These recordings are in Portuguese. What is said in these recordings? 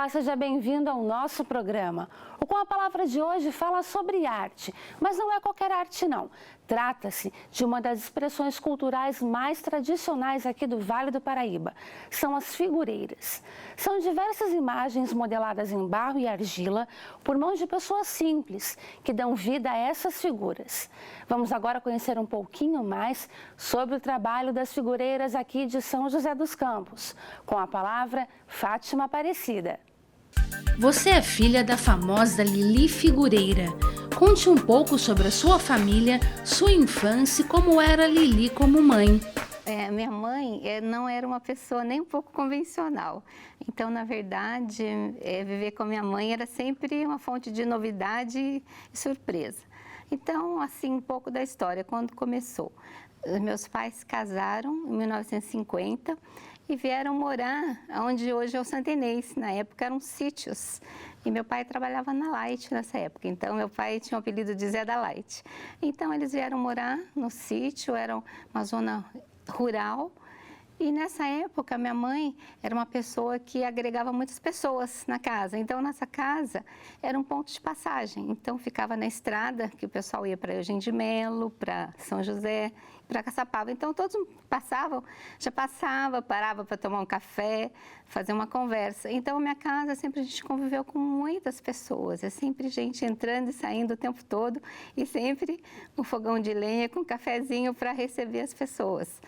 Olá, seja bem-vindo ao nosso programa. O Com a Palavra de hoje fala sobre arte, mas não é qualquer arte não. Trata-se de uma das expressões culturais mais tradicionais aqui do Vale do Paraíba. São as figureiras. São diversas imagens modeladas em barro e argila por mãos de pessoas simples, que dão vida a essas figuras. Vamos agora conhecer um pouquinho mais sobre o trabalho das figureiras aqui de São José dos Campos. Com a palavra, Fátima Aparecida. Você é filha da famosa Lili Figureira. Conte um pouco sobre a sua família, sua infância e como era Lili como mãe. Minha mãe não era uma pessoa nem um pouco convencional. Então, na verdade, viver com a minha mãe era sempre uma fonte de novidade e surpresa. Então, assim, um pouco da história, quando começou. Meus pais se casaram em 1950 e vieram morar onde hoje é o Santa Inês. Na época eram sítios. E meu pai trabalhava na Light nessa época. Então, meu pai tinha o apelido de Zé da Light. Então, eles vieram morar no sítio, era uma zona rural. E nessa época, minha mãe era uma pessoa que agregava muitas pessoas na casa. Então, nossa casa era um ponto de passagem. Então, ficava na estrada, que o pessoal ia para Eugênio de Melo, para São José, para Caçapava. Então, todos passavam, já passava, parava para tomar um café, fazer uma conversa. Então, minha casa sempre a gente conviveu com muitas pessoas. É sempre gente entrando e saindo o tempo todo. E sempre um fogão de lenha com um cafezinho para receber as pessoas.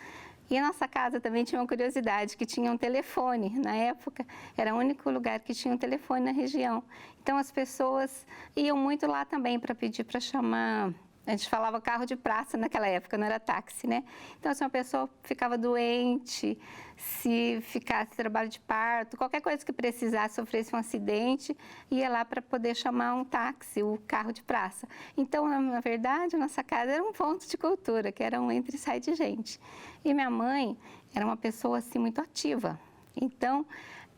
E a nossa casa também tinha uma curiosidade, que tinha um telefone. Na época, era o único lugar que tinha um telefone na região. Então, as pessoas iam muito lá também para pedir para chamar. A gente falava carro de praça naquela época, não era táxi, né? Então, se uma pessoa ficava doente, se ficasse trabalho de parto, qualquer coisa que precisasse, sofresse um acidente, ia lá para poder chamar um táxi, o carro de praça. Então, na verdade, a nossa casa era um ponto de cultura, que era um entra e sai de gente. E minha mãe era uma pessoa, assim, muito ativa. Então,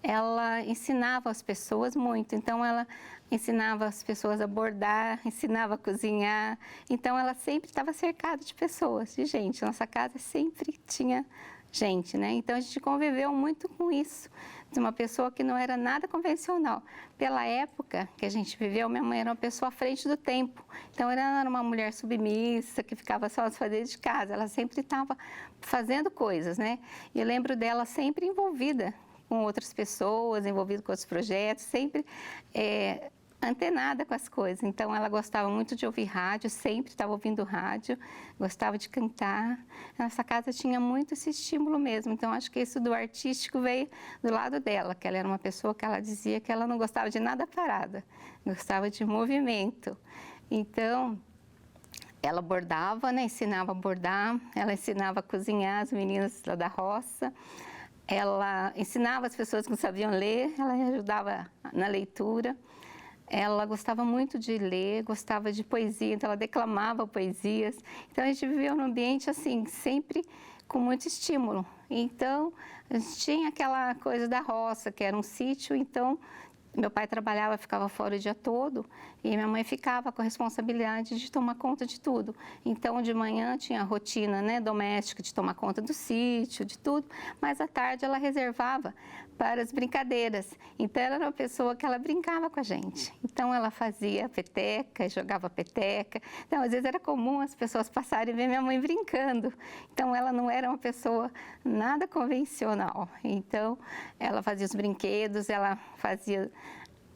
ela ensinava as pessoas muito. Então, ela ensinava as pessoas a bordar, ensinava a cozinhar. Então, ela sempre estava cercada de pessoas, de gente. Nossa casa sempre tinha gente, né? Então, a gente conviveu muito com isso, de uma pessoa que não era nada convencional. Pela época que a gente viveu, minha mãe era uma pessoa à frente do tempo. Então, ela era uma mulher submissa, que ficava só aos fazeres de casa. Ela sempre estava fazendo coisas, né? E eu lembro dela sempre envolvida com outras pessoas, envolvida com outros projetos, sempre antenada com as coisas. Então, ela gostava muito de ouvir rádio, sempre estava ouvindo rádio, gostava de cantar. Nossa casa tinha muito esse estímulo mesmo. Então, acho que isso do artístico veio do lado dela, que ela era uma pessoa que ela dizia que ela não gostava de nada parada, gostava de movimento. Então, ela bordava, né? Ensinava a bordar, ela ensinava a cozinhar as meninas lá da roça. Ela ensinava as pessoas que não sabiam ler, ela ajudava na leitura. Ela gostava muito de ler, gostava de poesia, então ela declamava poesias. Então, a gente viveu num ambiente, assim, sempre com muito estímulo. Então, a gente tinha aquela coisa da roça, que era um sítio, então meu pai trabalhava, ficava fora o dia todo, e minha mãe ficava com a responsabilidade de tomar conta de tudo. Então, de manhã tinha a rotina, né, doméstica, de tomar conta do sítio, de tudo, mas à tarde ela reservava para as brincadeiras. Então, ela era uma pessoa que ela brincava com a gente. Então, ela fazia peteca, jogava peteca. Então, às vezes era comum as pessoas passarem e ver minha mãe brincando. Então, ela não era uma pessoa nada convencional. Então, ela fazia os brinquedos, ela fazia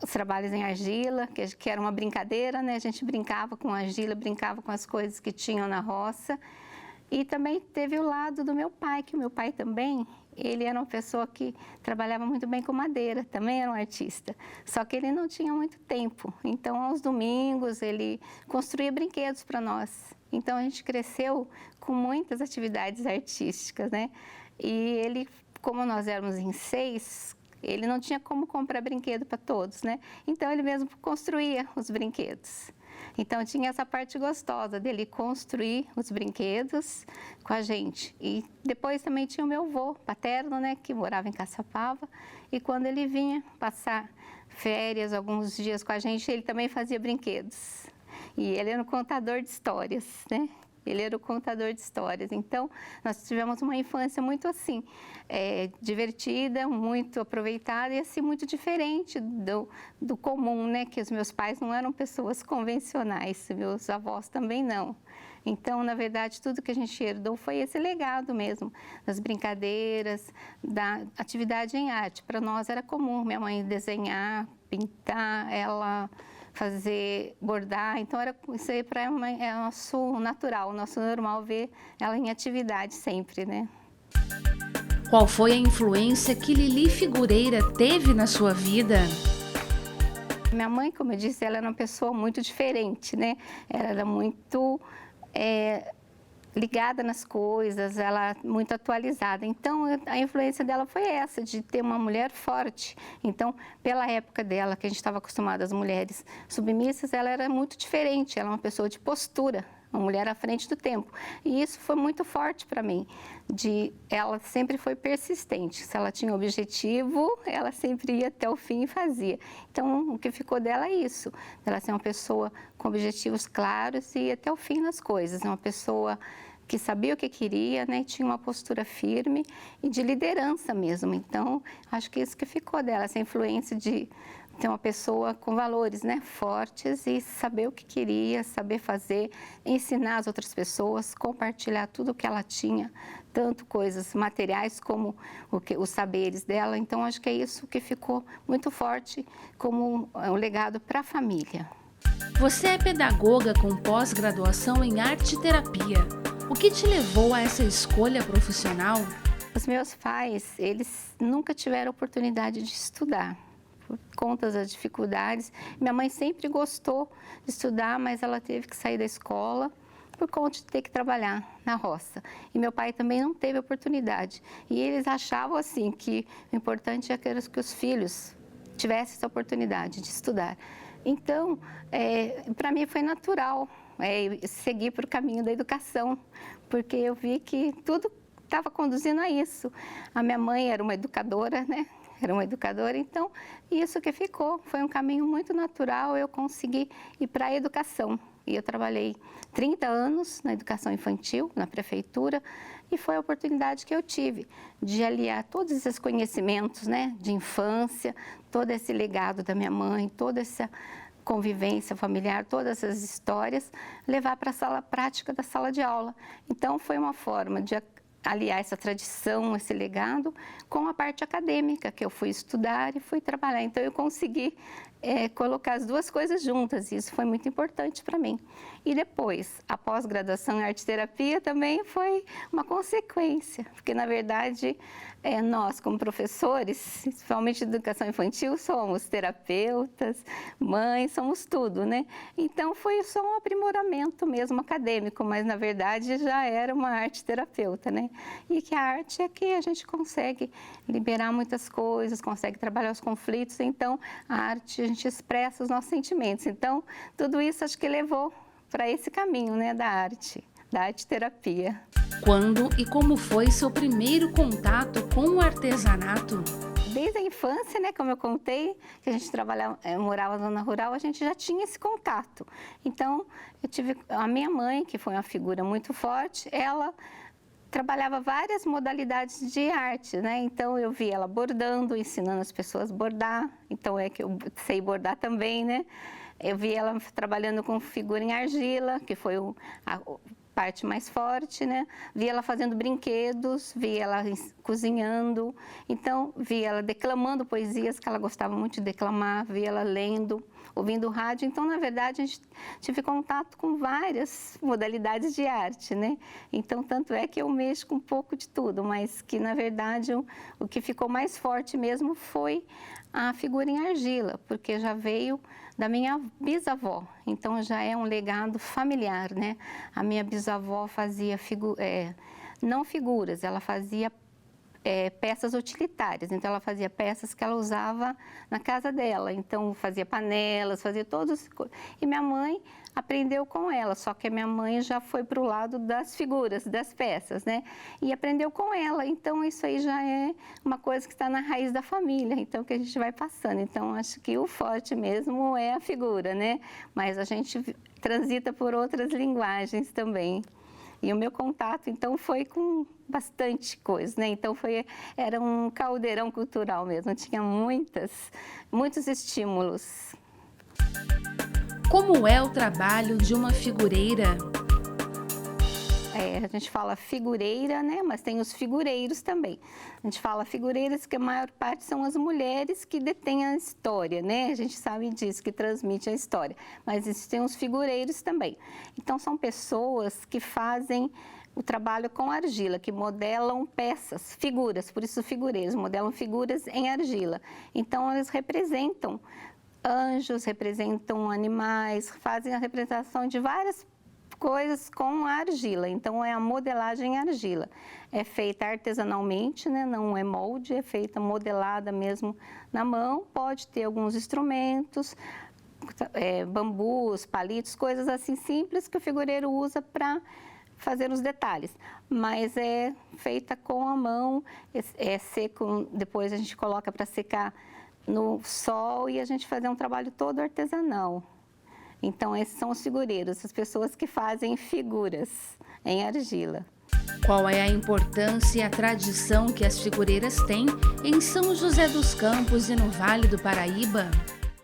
os trabalhos em argila, que era uma brincadeira, né? A gente brincava com argila, brincava com as coisas que tinham na roça. E também teve o lado do meu pai, que o meu pai também, ele era uma pessoa que trabalhava muito bem com madeira, também era um artista. Só que ele não tinha muito tempo. Então, aos domingos, ele construía brinquedos para nós. Então, a gente cresceu com muitas atividades artísticas, né? E ele, como nós éramos em 6, ele não tinha como comprar brinquedo para todos, né? Então, ele mesmo construía os brinquedos. Então, tinha essa parte gostosa dele construir os brinquedos com a gente. E depois também tinha o meu avô paterno, né, que morava em Caçapava. E quando ele vinha passar férias, alguns dias com a gente, ele também fazia brinquedos. E ele era um contador de histórias, né? ele era o contador de histórias. Então, nós tivemos uma infância muito assim, divertida, muito aproveitada e assim, muito diferente do comum, né? Que os meus pais não eram pessoas convencionais, meus avós também não. Então, na verdade, tudo que a gente herdou foi esse legado mesmo, das brincadeiras, da atividade em arte. Para nós era comum, minha mãe desenhar, pintar, ela fazer, bordar. Então, isso aí para ela é nosso natural, nosso normal ver ela em atividade sempre, né? Qual foi a influência que Lili Figureira teve na sua vida? Minha mãe, como eu disse, ela era uma pessoa muito diferente, né? Ela era muito ligada nas coisas, ela muito atualizada. Então, a influência dela foi essa, de ter uma mulher forte. Então, pela época dela, que a gente estava acostumado às mulheres submissas, ela era muito diferente, ela é uma pessoa de postura, uma mulher à frente do tempo. E isso foi muito forte para mim, ela sempre foi persistente. Se ela tinha objetivo, ela sempre ia até o fim e fazia. Então, o que ficou dela é isso, ela ser uma pessoa com objetivos claros e ir até o fim nas coisas, uma pessoa que sabia o que queria, né? Tinha uma postura firme e de liderança mesmo. Então, acho que isso que ficou dela, essa influência de ter uma pessoa com valores, né, fortes e saber o que queria, saber fazer, ensinar as outras pessoas, compartilhar tudo o que ela tinha, tanto coisas materiais como os saberes dela. Então, acho que é isso que ficou muito forte como um legado para a família. Você é pedagoga com pós-graduação em arte e terapia. O que te levou a essa escolha profissional? Os meus pais, eles nunca tiveram oportunidade de estudar, por conta das dificuldades. Minha mãe sempre gostou de estudar, mas ela teve que sair da escola por conta de ter que trabalhar na roça. E meu pai também não teve oportunidade. E eles achavam assim que o importante é que os filhos tivessem essa oportunidade de estudar. Então, para mim foi natural seguir para o caminho da educação, porque eu vi que tudo estava conduzindo a isso. A minha mãe era uma educadora, né? Era uma educadora, então isso que ficou. Foi um caminho muito natural, eu consegui ir para a educação. E eu trabalhei 30 anos na educação infantil, na prefeitura, e foi a oportunidade que eu tive de aliar todos esses conhecimentos, né, de infância, todo esse legado da minha mãe, toda essa convivência familiar, todas essas histórias, levar para a sala prática da sala de aula. Então, foi uma forma de aliar essa tradição, esse legado, com a parte acadêmica, que eu fui estudar e fui trabalhar. Então, eu consegui colocar as duas coisas juntas, e isso foi muito importante para mim. E depois, a pós-graduação em arte-terapia também foi uma consequência, porque, na verdade, nós, como professores, principalmente de educação infantil, somos terapeutas, mães, somos tudo, né? Então, foi só um aprimoramento mesmo acadêmico, mas, na verdade, já era uma arte-terapeuta, né? E que a arte é que a gente consegue liberar muitas coisas, consegue trabalhar os conflitos, então, a arte, a gente expressa os nossos sentimentos. Então, tudo isso acho que levou para esse caminho, né, da arte-terapia. Quando e como foi seu primeiro contato com o artesanato? Desde a infância, né, como eu contei, que a gente morava na zona rural, a gente já tinha esse contato. Então, eu tive a minha mãe, que foi uma figura muito forte, ela trabalhava várias modalidades de arte, né? Então, eu vi ela bordando, ensinando as pessoas a bordar. Então, é que eu sei bordar também, né? Eu vi ela trabalhando com figura em argila, que foi a parte mais forte, né? Vi ela fazendo brinquedos, vi ela cozinhando. Então, vi ela declamando poesias, que ela gostava muito de declamar, vi ela lendo, ouvindo rádio. Então, na verdade, a gente tive contato com várias modalidades de arte, né? Então, tanto é que eu mexo com um pouco de tudo, mas que, na verdade, o que ficou mais forte mesmo foi a figura em argila, porque já veio da minha bisavó, então já é um legado familiar, né? A minha bisavó fazia não figuras, ela fazia peças utilitárias, então ela fazia peças que ela usava na casa dela, então fazia panelas, fazia todos, e minha mãe aprendeu com ela, só que a minha mãe já foi para o lado das figuras, das peças, né? E aprendeu com ela, então isso aí já é uma coisa que está na raiz da família, então que a gente vai passando. Então acho que o forte mesmo é a figura, né? Mas a gente transita por outras linguagens também. E o meu contato, então, foi com bastante coisa, né? Então, era um caldeirão cultural mesmo, tinha muitos estímulos. Como é o trabalho de uma figureira? A gente fala figureira, né? Mas tem os figureiros também. A gente fala figureiras que a maior parte são as mulheres que detêm a história, né? A gente sabe disso, que transmite a história. Mas existem os figureiros também. Então, são pessoas que fazem o trabalho com argila, que modelam peças, figuras, por isso figureiros, modelam figuras em argila. Então, eles representam anjos, representam animais, fazem a representação de várias coisas com a argila, então é a modelagem em argila. É feita artesanalmente, né? Não é molde, é feita modelada mesmo na mão, pode ter alguns instrumentos, bambus, palitos, coisas assim simples que o figureiro usa para fazer os detalhes, mas é feita com a mão, é seco, depois a gente coloca para secar no sol e a gente faz um trabalho todo artesanal. Então, esses são os figureiros, as pessoas que fazem figuras em argila. Qual é a importância e a tradição que as figureiras têm em São José dos Campos e no Vale do Paraíba?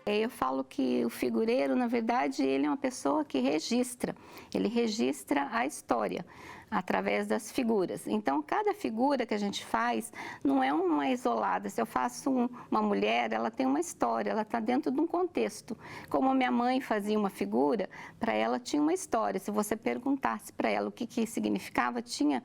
Eu falo que o figureiro, na verdade, ele é uma pessoa que registra. Ele registra a história através das figuras. Então, cada figura que a gente faz não é uma isolada. Se eu faço uma mulher, ela tem uma história, ela está dentro de um contexto. Como a minha mãe fazia uma figura, para ela tinha uma história. Se você perguntasse para ela o que significava, tinha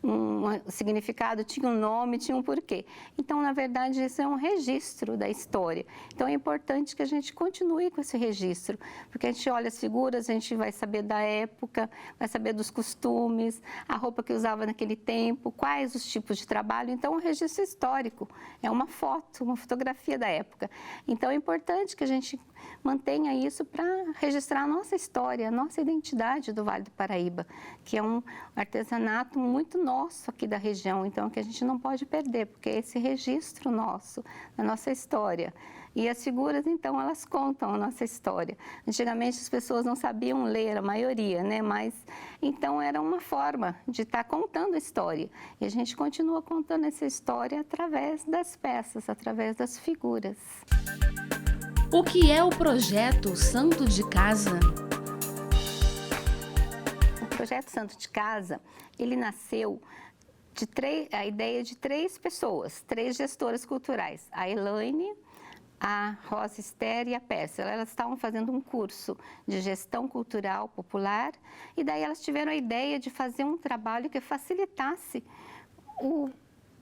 um significado, tinha um nome, tinha um porquê. Então, na verdade, isso é um registro da história. Então, é importante que a gente continue com esse registro, porque a gente olha as figuras, a gente vai saber da época, vai saber dos costumes, a roupa que usava naquele tempo, quais os tipos de trabalho. Então, o registro histórico é uma foto, uma fotografia da época. Então, é importante que a gente mantenha isso para registrar a nossa história, a nossa identidade do Vale do Paraíba, que é um artesanato muito nosso aqui da região, então que a gente não pode perder, porque é esse registro nosso, da nossa história. E as figuras, então, elas contam a nossa história. Antigamente as pessoas não sabiam ler, a maioria, né? Mas, então, era uma forma de estar contando a história. E a gente continua contando essa história através das peças, através das figuras. O que é o projeto Santo de Casa? O projeto Santo de Casa, ele nasceu a ideia de 3 pessoas, 3 gestoras culturais, a Elaine, a Rosa Esther e a Pérsula. Elas estavam fazendo um curso de gestão cultural popular e daí elas tiveram a ideia de fazer um trabalho que facilitasse o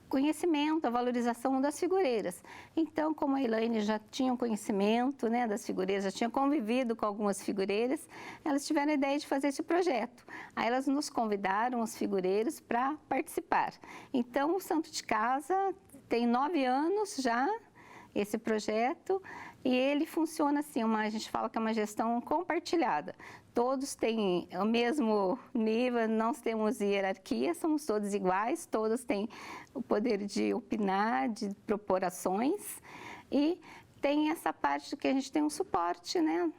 conhecimento, a valorização das figureiras. Então, como a Elaine já tinha um conhecimento, né, das figureiras, já tinha convivido com algumas figureiras, elas tiveram a ideia de fazer esse projeto. Aí elas nos convidaram, os figureiros, para participar. Então, o Santo de Casa tem 9 anos já, esse projeto, e ele funciona assim, a gente fala que é uma gestão compartilhada. Todos têm o mesmo nível, não temos hierarquia, somos todos iguais, todos têm o poder de opinar, de propor ações, e tem essa parte que a gente tem um suporte, né,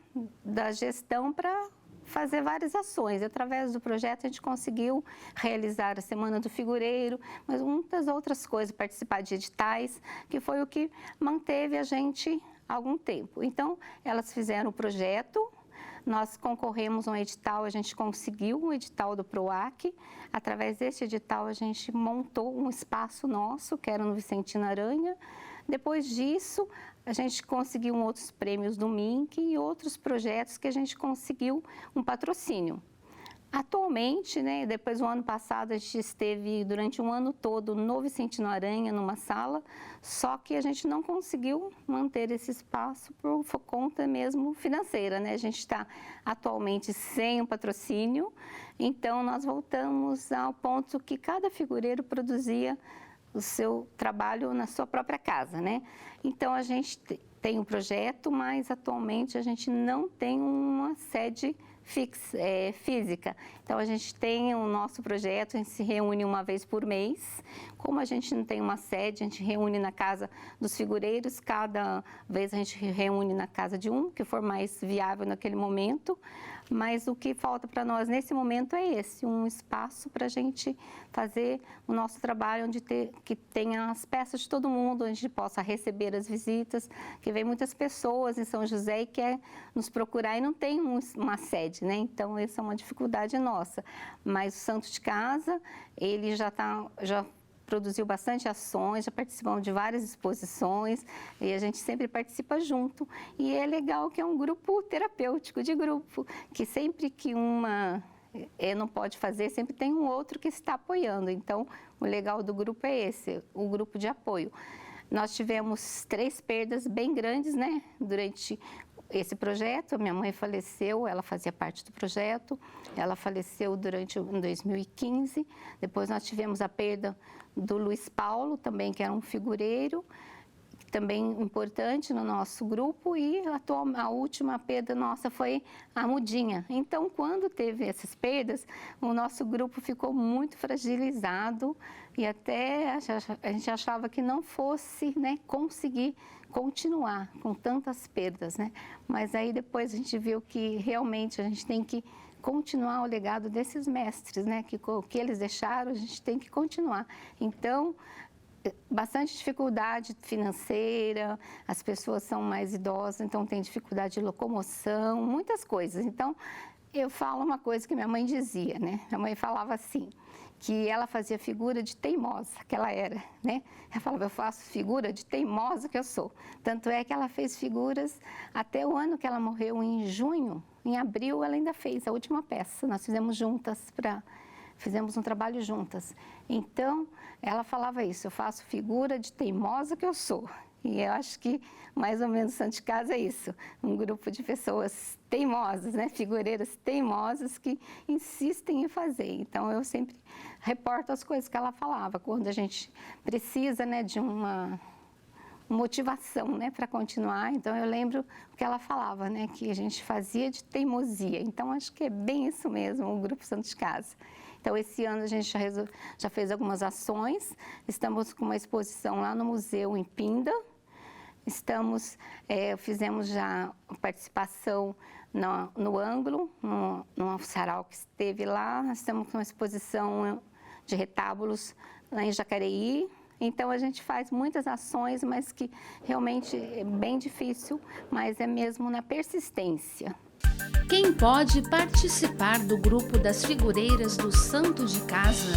da gestão para fazer várias ações. Através do projeto a gente conseguiu realizar a Semana do Figureiro, mas muitas outras coisas, participar de editais, que foi o que manteve a gente há algum tempo. Então, elas fizeram o projeto, nós concorremos a um edital, a gente conseguiu um edital do PROAC. Através desse edital, a gente montou um espaço nosso, que era no Vicentino Aranha. Depois disso, a gente conseguiu outros prêmios do MINC e outros projetos que a gente conseguiu um patrocínio. Atualmente, né, depois do ano passado, a gente esteve durante um ano todo no Vicentino Aranha, numa sala, só que a gente não conseguiu manter esse espaço por conta mesmo financeira, né? A gente está atualmente sem o patrocínio, então nós voltamos ao ponto que cada figureiro produzia o seu trabalho na sua própria casa, né? Então, a gente tem um projeto, mas atualmente a gente não tem uma sede física. Então, a gente tem o nosso projeto, a gente se reúne uma vez por mês. Como a gente não tem uma sede, a gente reúne na casa dos figureiros, cada vez a gente reúne na casa de um, que for mais viável naquele momento. Mas o que falta para nós nesse momento é um espaço para a gente fazer o nosso trabalho, que tenha as peças de todo mundo, onde a gente possa receber as visitas, que vem muitas pessoas em São José e quer nos procurar e não tem uma sede, né? Então, essa é uma dificuldade nossa. Mas o Santo de Casa, ele já produziu bastante ações, já participamos de várias exposições e a gente sempre participa junto. E é legal que é um grupo terapêutico, de grupo, que sempre que uma não pode fazer, sempre tem um outro que está apoiando. Então, o legal do grupo é esse, o grupo de apoio. Nós tivemos 3 perdas bem grandes, né, durante esse projeto. Minha mãe faleceu, ela fazia parte do projeto, ela faleceu em 2015. Depois nós tivemos a perda do Luiz Paulo, também, que era um figureiro, também importante no nosso grupo, e a última perda nossa foi a Mudinha. Então, quando teve essas perdas, o nosso grupo ficou muito fragilizado e até a gente achava que não fosse, né, conseguir continuar com tantas perdas, né? Mas aí depois a gente viu que realmente a gente tem que continuar o legado desses mestres, né? Que o que eles deixaram, a gente tem que continuar. Então, bastante dificuldade financeira, as pessoas são mais idosas, então tem dificuldade de locomoção, muitas coisas. Então, eu falo uma coisa que minha mãe dizia, né? Minha mãe falava assim, que ela fazia figura de teimosa, que ela era, né? Ela falava, eu faço figura de teimosa que eu sou. Tanto é que ela fez figuras até o ano que ela morreu, em junho, em abril, ela ainda fez a última peça. Nós fizemos juntas, fizemos um trabalho juntas. Então, ela falava isso, eu faço figura de teimosa que eu sou. E eu acho que mais ou menos Santo de Casa é isso, um grupo de pessoas teimosas, né? Figureiras teimosas que insistem em fazer. Então, eu sempre reporto as coisas que ela falava, quando a gente precisa, né, de uma motivação, né, para continuar. Então, eu lembro o que ela falava, né, que a gente fazia de teimosia. Então, acho que é bem isso mesmo, o Grupo Santo de Casa. Então, esse ano a gente já fez algumas ações, estamos com uma exposição lá no museu em Pinda, fizemos já participação no Ângulo, no sarau que esteve lá, nós estamos com uma exposição de retábulos lá em Jacareí. Então, a gente faz muitas ações, mas que realmente é bem difícil, mas é mesmo na persistência. Quem pode participar do grupo das figureiras do Santo de Casa?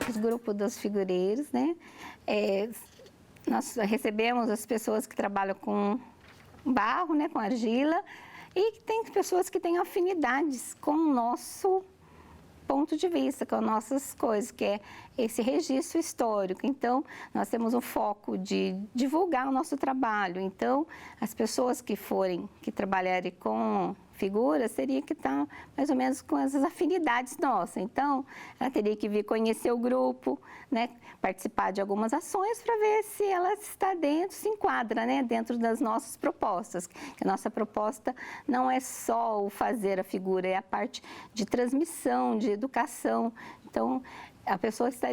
Os grupos dos figureiros, né? Nós recebemos as pessoas que trabalham com barro, né, com argila, e tem pessoas que têm afinidades com o nosso ponto de vista, com as nossas coisas, que é esse registro histórico. Então, nós temos um foco de divulgar o nosso trabalho. Então, as pessoas que trabalharem com figuras, teria que estar mais ou menos com essas afinidades nossas. Então, ela teria que vir conhecer o grupo, né, participar de algumas ações para ver se ela está dentro, se enquadra, né, dentro das nossas propostas. Que a nossa proposta não é só o fazer a figura, é a parte de transmissão, de educação. Então, a pessoa está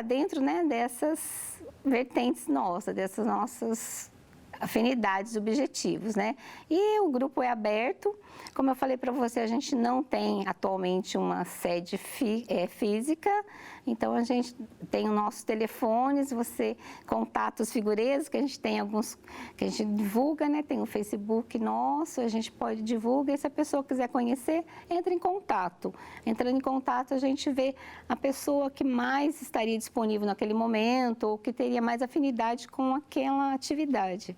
dentro, né, dessas vertentes nossas, dessas nossas afinidades, objetivos, né? E o grupo é aberto. Como eu falei para você, a gente não tem atualmente uma sede física, então a gente tem os nossos telefones, você contata os figureiros, que a gente tem alguns que a gente divulga, né? Tem o Facebook nosso, a gente divulgar, e se a pessoa quiser conhecer, entra em contato. Entrando em contato, a gente vê a pessoa que mais estaria disponível naquele momento, ou que teria mais afinidade com aquela atividade.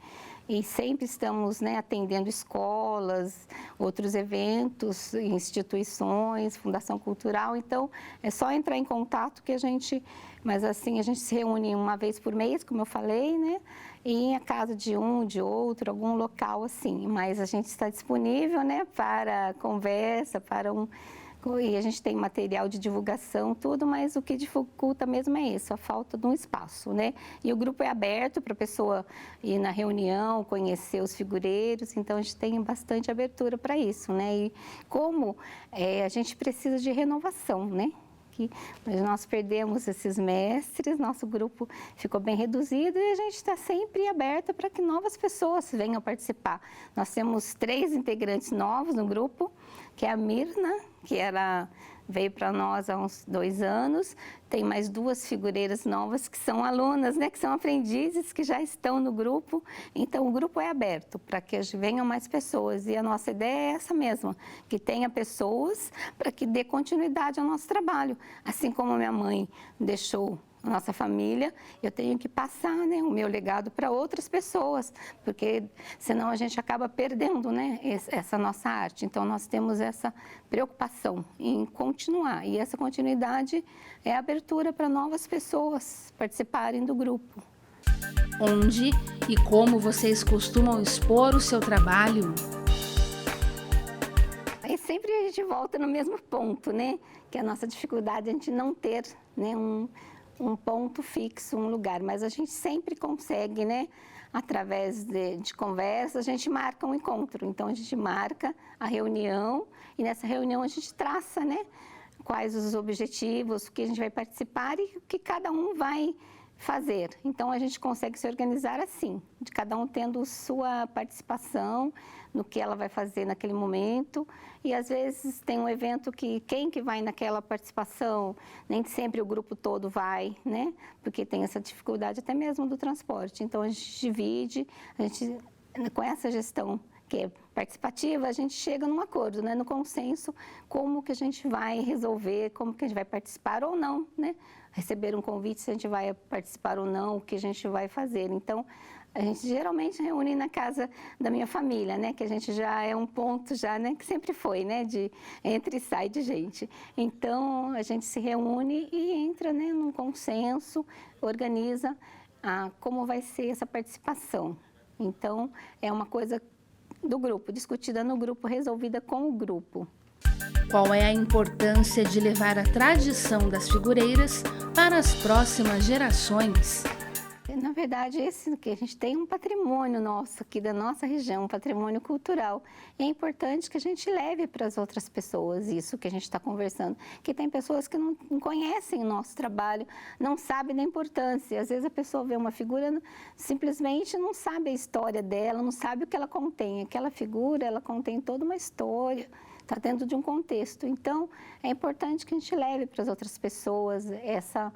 E sempre estamos, né, atendendo escolas, outros eventos, instituições, Fundação Cultural. Então, é só entrar em contato que a gente se reúne uma vez por mês, como eu falei, né? E a casa de outro, algum local assim. Mas a gente está disponível, né, para conversa, para E a gente tem material de divulgação, tudo, mas o que dificulta mesmo é isso, a falta de um espaço, né? E o grupo é aberto para a pessoa ir na reunião, conhecer os figureiros, então a gente tem bastante abertura para isso, né? E como a gente precisa de renovação, né? Que nós perdemos esses mestres, nosso grupo ficou bem reduzido e a gente está sempre aberta para que novas pessoas venham participar. Nós temos 3 integrantes novos no grupo, que é a Mirna, que ela veio para nós há uns 2 anos, tem mais 2 figureiras novas que são alunas, né, que são aprendizes, que já estão no grupo. Então, o grupo é aberto para que venham mais pessoas e a nossa ideia é essa mesma, que tenha pessoas para que dê continuidade ao nosso trabalho. Assim como a minha mãe deixou a nossa família, eu tenho que passar, né, o meu legado para outras pessoas, porque senão a gente acaba perdendo, né, essa nossa arte. Então, nós temos essa preocupação em continuar, e essa continuidade é a abertura para novas pessoas participarem do grupo. Onde e como vocês costumam expor o seu trabalho? Aí sempre a gente volta no mesmo ponto, né, que é a nossa dificuldade, a gente não ter, né, um ponto fixo, um lugar, mas a gente sempre consegue, né, através de conversa, a gente marca um encontro. Então, a gente marca a reunião e nessa reunião a gente traça, né, quais os objetivos, o que a gente vai participar e o que cada um vai fazer. Então, a gente consegue se organizar assim, de cada um tendo sua participação no que ela vai fazer naquele momento. E, às vezes, tem um evento que quem que vai naquela participação, nem sempre o grupo todo vai, né? Porque tem essa dificuldade até mesmo do transporte. Então, a gente divide, com essa gestão que é participativa, a gente chega num acordo, né, no consenso, como que a gente vai resolver, como que a gente vai participar ou não, né? Receber um convite, se a gente vai participar ou não, o que a gente vai fazer. Então, a gente geralmente reúne na casa da minha família, né, que a gente já é um ponto já, né, que sempre foi, né, de entra e sai de gente. Então, a gente se reúne e entra, né, num consenso, organiza como vai ser essa participação. Então, é uma coisa do grupo, discutida no grupo, resolvida com o grupo. Qual é a importância de levar a tradição das figureiras para as próximas gerações? Na verdade, que a gente tem um patrimônio nosso aqui da nossa região, um patrimônio cultural. E é importante que a gente leve para as outras pessoas isso que a gente está conversando. Que tem pessoas que não conhecem o nosso trabalho, não sabem da importância. Às vezes a pessoa vê uma figura, simplesmente não sabe a história dela, não sabe o que ela contém. Aquela figura, ela contém toda uma história, está dentro de um contexto. Então, é importante que a gente leve para as outras pessoas essa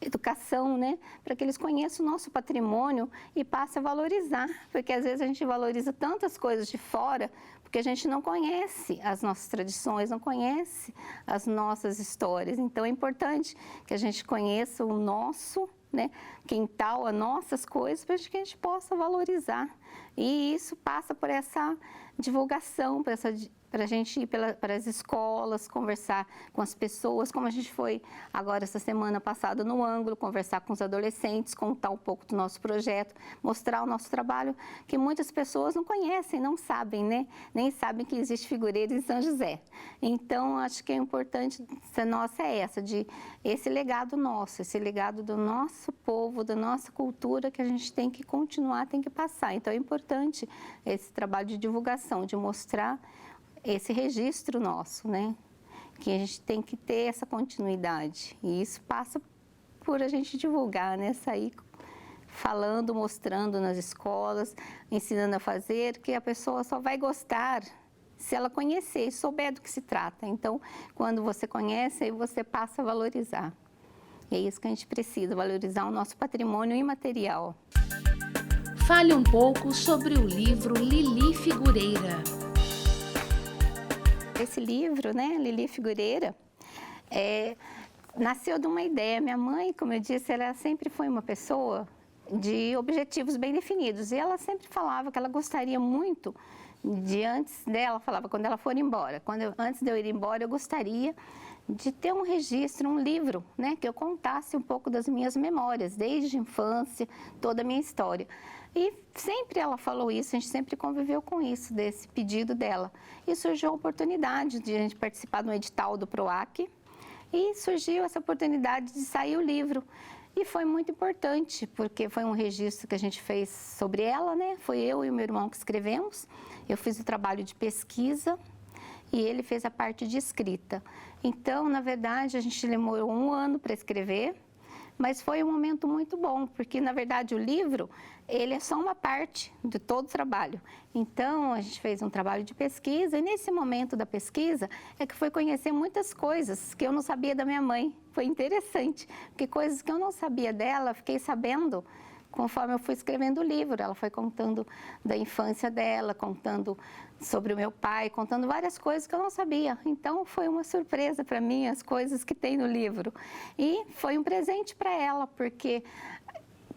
educação, né? Para que eles conheçam o nosso patrimônio e passem a valorizar. Porque às vezes a gente valoriza tantas coisas de fora, porque a gente não conhece as nossas tradições, não conhece as nossas histórias. Então, é importante que a gente conheça o nosso, né, quintal, as nossas coisas, para que a gente possa valorizar. E isso passa por essa divulgação, para a gente ir para as escolas, conversar com as pessoas, como a gente foi agora essa semana passada no Ângulo, conversar com os adolescentes, contar um pouco do nosso projeto, mostrar o nosso trabalho, que muitas pessoas não conhecem, não sabem, né? Nem sabem que existe figureiro em São José. Então, acho que é importante, nossa é essa, de esse legado nosso, esse legado do nosso povo, da nossa cultura, que a gente tem que continuar, tem que passar. Então, é importante esse trabalho de divulgação, de mostrar esse registro nosso, né? Que a gente tem que ter essa continuidade. E isso passa por a gente divulgar, né? Sair falando, mostrando nas escolas, ensinando a fazer, que a pessoa só vai gostar se ela conhecer, souber do que se trata. Então, quando você conhece, aí você passa a valorizar. E é isso que a gente precisa, valorizar o nosso patrimônio imaterial. Fale um pouco sobre o livro Lili Figureira. Esse livro, né, Lili Figureira, nasceu de uma ideia. Minha mãe, como eu disse, ela sempre foi uma pessoa de objetivos bem definidos. E ela sempre falava que ela gostaria muito antes dela, falava quando ela for embora. Antes de eu ir embora, eu gostaria de ter um registro, um livro, né, que eu contasse um pouco das minhas memórias, desde a infância, toda a minha história. E sempre ela falou isso, a gente sempre conviveu com isso, desse pedido dela. E surgiu a oportunidade de a gente participar do edital do PROAC, e surgiu essa oportunidade de sair o livro. E foi muito importante, porque foi um registro que a gente fez sobre ela, né? Foi eu e o meu irmão que escrevemos. Eu fiz o trabalho de pesquisa e ele fez a parte de escrita. Então, na verdade, a gente demorou 1 ano para escrever, mas foi um momento muito bom, porque, na verdade, o livro, ele é só uma parte de todo o trabalho. Então, a gente fez um trabalho de pesquisa, e nesse momento da pesquisa, é que foi conhecer muitas coisas que eu não sabia da minha mãe. Foi interessante, porque coisas que eu não sabia dela, fiquei sabendo conforme eu fui escrevendo o livro. Ela foi contando da infância dela, contando sobre o meu pai, contando várias coisas que eu não sabia. Então, foi uma surpresa para mim as coisas que tem no livro. E foi um presente para ela, porque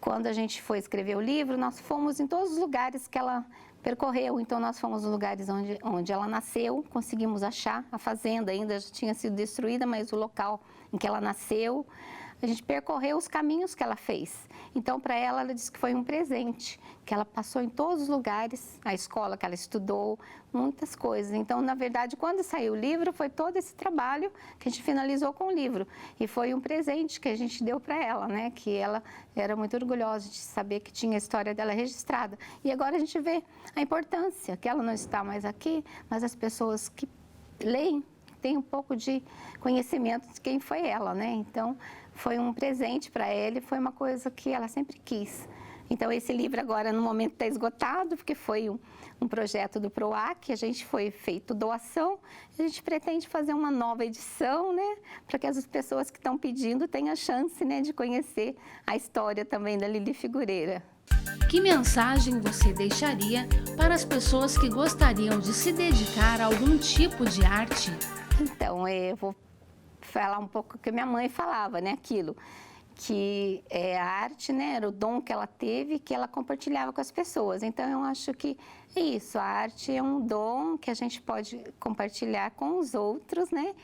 quando a gente foi escrever o livro, nós fomos em todos os lugares que ela percorreu. Então, nós fomos nos lugares onde ela nasceu, conseguimos achar a fazenda, ainda já tinha sido destruída, mas o local em que ela nasceu, a gente percorreu os caminhos que ela fez. Então, para ela disse que foi um presente, que ela passou em todos os lugares, a escola que ela estudou, muitas coisas. Então, na verdade, quando saiu o livro, foi todo esse trabalho que a gente finalizou com o livro. E foi um presente que a gente deu para ela, né? Que ela era muito orgulhosa de saber que tinha a história dela registrada. E agora a gente vê a importância, que ela não está mais aqui, mas as pessoas que leem têm um pouco de conhecimento de quem foi ela, né? Então, foi um presente para ela e foi uma coisa que ela sempre quis. Então, esse livro agora, no momento, está esgotado, porque foi um projeto do PROAC, a gente foi feito doação, a gente pretende fazer uma nova edição, né, para que as pessoas que estão pedindo tenham a chance, né, de conhecer a história também da Lili Figureira. Que mensagem você deixaria para as pessoas que gostariam de se dedicar a algum tipo de arte? Então, eu vou falar um pouco o que minha mãe falava, né, aquilo que a arte, né, era o dom que ela teve, que ela compartilhava com as pessoas. Então, eu acho que é isso, a arte é um dom que a gente pode compartilhar com os outros, né,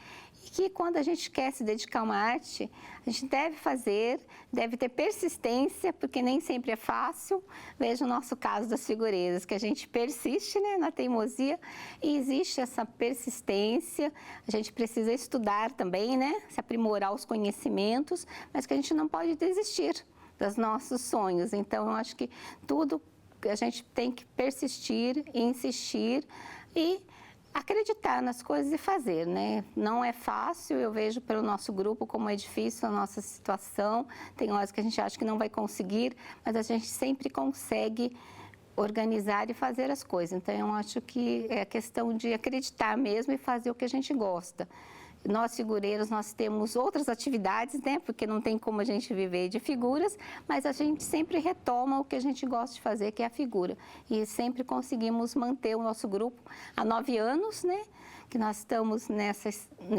e que quando a gente quer se dedicar a uma arte, a gente deve fazer, deve ter persistência, porque nem sempre é fácil. Veja o nosso caso das figureiras, que a gente persiste, né, na teimosia, e existe essa persistência. A gente precisa estudar também, né, se aprimorar os conhecimentos, mas que a gente não pode desistir dos nossos sonhos. Então, eu acho que tudo a gente tem que persistir, insistir e acreditar nas coisas e fazer, né? Não é fácil, eu vejo pelo nosso grupo como é difícil a nossa situação. Tem horas que a gente acha que não vai conseguir, mas a gente sempre consegue organizar e fazer as coisas. Então, eu acho que é questão de acreditar mesmo e fazer o que a gente gosta. Nós, figureiros, nós temos outras atividades, né? Porque não tem como a gente viver de figuras, mas a gente sempre retoma o que a gente gosta de fazer, que é a figura. E sempre conseguimos manter o nosso grupo há 9 anos, né? Que nós estamos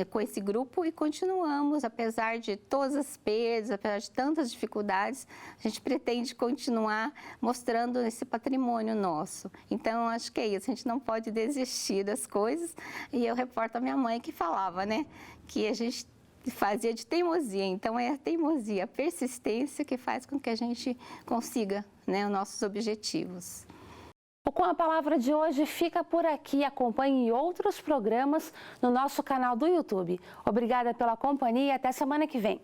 com esse grupo e continuamos, apesar de todas as perdas, apesar de tantas dificuldades, a gente pretende continuar mostrando esse patrimônio nosso. Então, eu acho que é isso, a gente não pode desistir das coisas. E eu reporto a minha mãe que falava, né, que a gente fazia de teimosia. Então, é a teimosia, a persistência que faz com que a gente consiga, né, os nossos objetivos. Com a palavra de hoje fica por aqui. Acompanhe outros programas no nosso canal do YouTube. Obrigada pela companhia e até semana que vem.